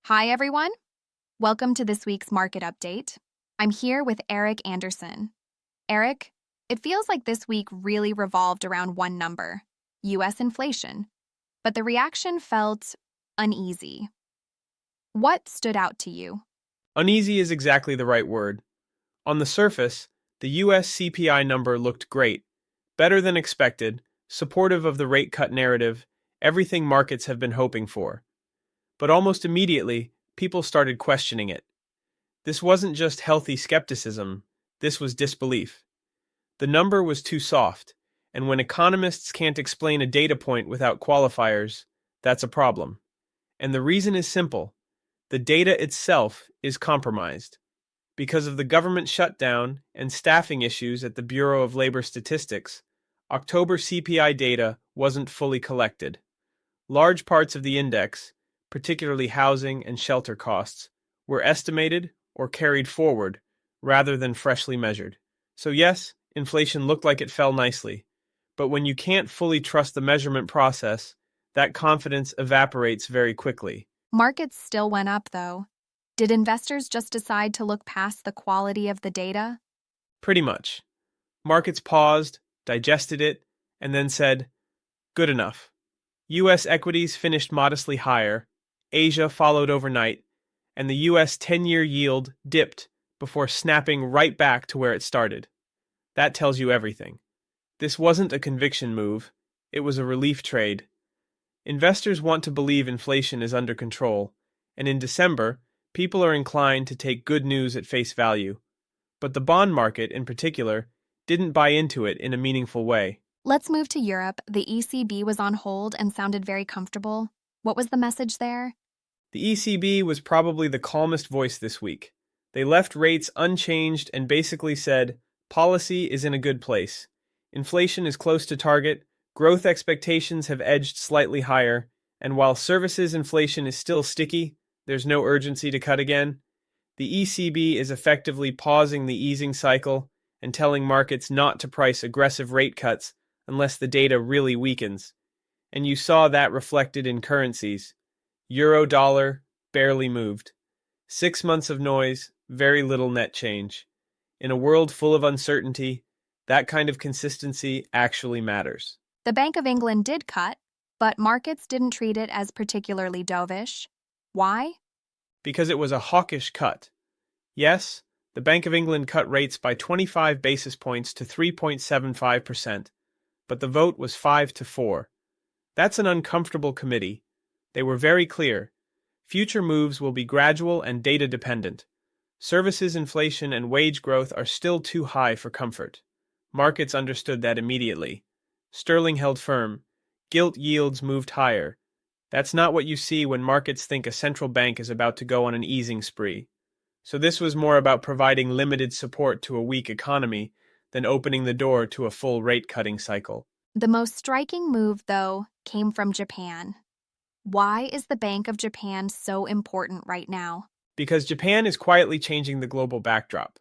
Hi, everyone. Welcome to this week's market update. I'm here with Eric Anderson. Eric, it feels like this week really revolved around one number, US inflation, but the reaction felt uneasy. What stood out to you? Uneasy is exactly the right word. On the surface, the US CPI number looked great, better than expected, supportive of the rate cut narrative, everything markets have been hoping for. But almost immediately, people started questioning it. This wasn't just healthy skepticism, this was disbelief. The number was too soft, and when economists can't explain a data point without qualifiers, that's a problem. And the reason is simple. The data itself is compromised. Because of the government shutdown and staffing issues at the Bureau of Labor Statistics, October CPI data wasn't fully collected. Large parts of the index, particularly housing and shelter costs, were estimated or carried forward rather than freshly measured. So yes, inflation looked like it fell nicely, but when you can't fully trust the measurement process, that confidence evaporates very quickly. Markets still went up, though. Did investors just decide to look past the quality of the data? Pretty much. Markets paused, digested it, and then said, good enough. US equities finished modestly higher, Asia followed overnight, and the US 10-year yield dipped before snapping right back to where it started. That tells you everything. This wasn't a conviction move, it was a relief trade. Investors want to believe inflation is under control, and in December, people are inclined to take good news at face value. But the bond market, in particular, didn't buy into it in a meaningful way. Let's move to Europe. The ECB was on hold and sounded very comfortable. What was the message there? The ECB was probably the calmest voice this week. They left rates unchanged and basically said, policy is in a good place. Inflation is close to target, growth expectations have edged slightly higher, and while services inflation is still sticky, there's no urgency to cut again. The ECB is effectively pausing the easing cycle and telling markets not to price aggressive rate cuts unless the data really weakens. And you saw that reflected in currencies. Euro dollar barely moved. 6 months of noise, very little net change. In a world full of uncertainty, that kind of consistency actually matters. The Bank of England did cut, but markets didn't treat it as particularly dovish. Why? Because it was a hawkish cut. Yes, the Bank of England cut rates by 25 basis points to 3.75%, but the vote was 5-4. That's an uncomfortable committee. They were very clear. Future moves will be gradual and data-dependent. Services inflation and wage growth are still too high for comfort. Markets understood that immediately. Sterling held firm. Gilt yields moved higher. That's not what you see when markets think a central bank is about to go on an easing spree. So this was more about providing limited support to a weak economy than opening the door to a full rate-cutting cycle. The most striking move, though, came from Japan. Why is the Bank of Japan so important right now? Because Japan is quietly changing the global backdrop.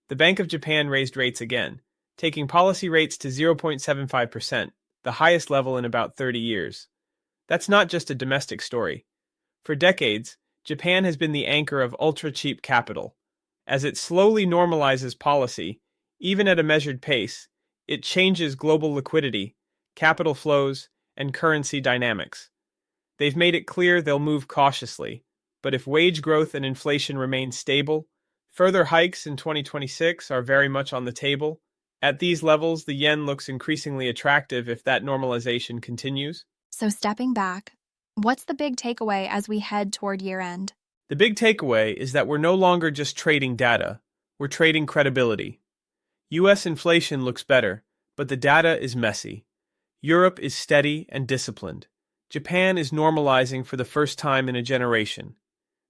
The Bank of Japan raised rates again, taking policy rates to 0.75%, the highest level in about 30 years. That's not just a domestic story. For decades, Japan has been the anchor of ultra-cheap capital. As it slowly normalizes policy, even at a measured pace, it changes global liquidity, capital flows, and currency dynamics. They've made it clear they'll move cautiously, but if wage growth and inflation remain stable, further hikes in 2026 are very much on the table. At these levels, the yen looks increasingly attractive if that normalization continues. So stepping back, what's the big takeaway as we head toward year-end? The big takeaway is that we're no longer just trading data, we're trading credibility. US inflation looks better, but the data is messy. Europe is steady and disciplined. Japan is normalizing for the first time in a generation.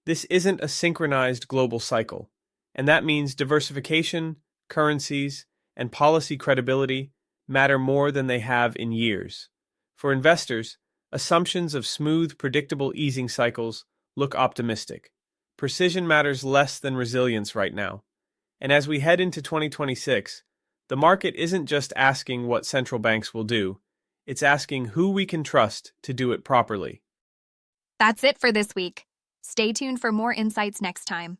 This isn't a synchronized global cycle, and that means diversification, currencies, and policy credibility matter more than they have in years. For investors, assumptions of smooth, predictable easing cycles look optimistic. Precision matters less than resilience right now. And as we head into 2026, the market isn't just asking what central banks will do, it's asking who we can trust to do it properly. That's it for this week. Stay tuned for more insights next time.